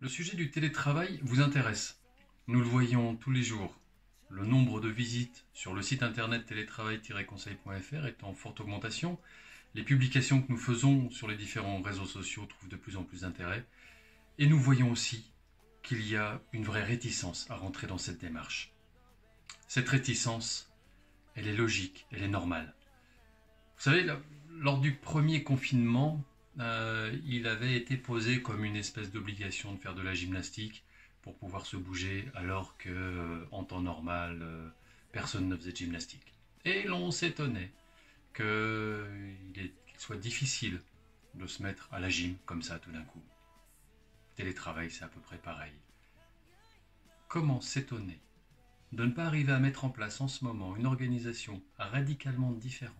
Le sujet du télétravail vous intéresse. Nous le voyons tous les jours. Le nombre de visites sur le site internet télétravail-conseil.fr est en forte augmentation. Les publications que nous faisons sur les différents réseaux sociaux trouvent de plus en plus d'intérêt. Et nous voyons aussi qu'il y a une vraie réticence à rentrer dans cette démarche. Cette réticence, elle est logique, elle est normale. Vous savez, lors du premier confinement, il avait été posé comme une espèce d'obligation de faire de la gymnastique pour pouvoir se bouger, alors que en temps normal, personne ne faisait de gymnastique. Et l'on s'étonnait qu'il soit difficile de se mettre à la gym comme ça tout d'un coup. Télétravail, c'est à peu près pareil. Comment s'étonner de ne pas arriver à mettre en place en ce moment une organisation radicalement différente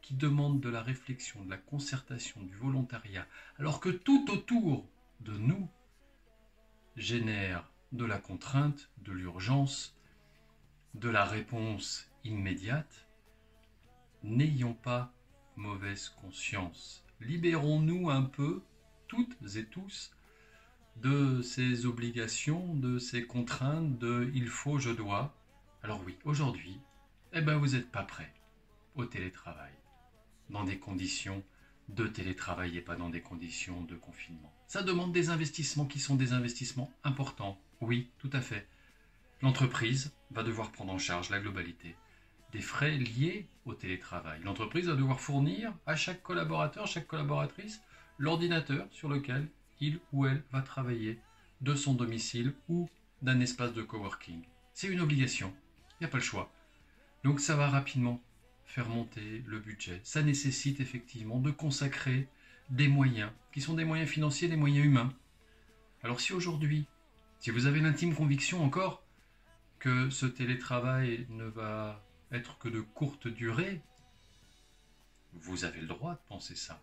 qui demande de la réflexion, de la concertation, du volontariat, alors que tout autour de nous génère de la contrainte, de l'urgence, de la réponse immédiate. N'ayons pas mauvaise conscience. Libérons-nous un peu, toutes et tous, de ces obligations, de ces contraintes, de « il faut, je dois ». Alors oui, aujourd'hui, vous n'êtes pas prêts au télétravail, dans des conditions de télétravail et pas dans des conditions de confinement. Ça demande des investissements qui sont des investissements importants. Oui, tout à fait. L'entreprise va devoir prendre en charge la globalité des frais liés au télétravail. L'entreprise va devoir fournir à chaque collaborateur, chaque collaboratrice, l'ordinateur sur lequel il ou elle va travailler de son domicile ou d'un espace de coworking. C'est une obligation, il n'y a pas le choix. Donc ça va rapidement faire monter le budget. Ça nécessite effectivement de consacrer des moyens, qui sont des moyens financiers, des moyens humains. Alors si aujourd'hui, si vous avez l'intime conviction encore que ce télétravail ne va être que de courte durée, vous avez le droit de penser ça.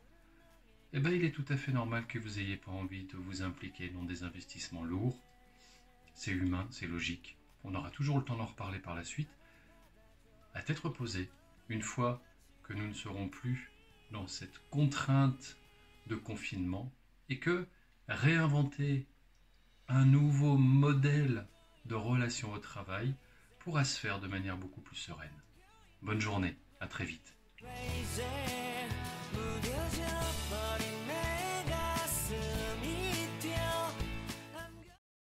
Il est tout à fait normal que vous n'ayez pas envie de vous impliquer dans des investissements lourds. C'est humain, c'est logique. On aura toujours le temps d'en reparler par la suite. À tête reposée, une fois que nous ne serons plus dans cette contrainte de confinement et que réinventer un nouveau modèle de relation au travail pourra se faire de manière beaucoup plus sereine. Bonne journée, à très vite. 무뎌져 버린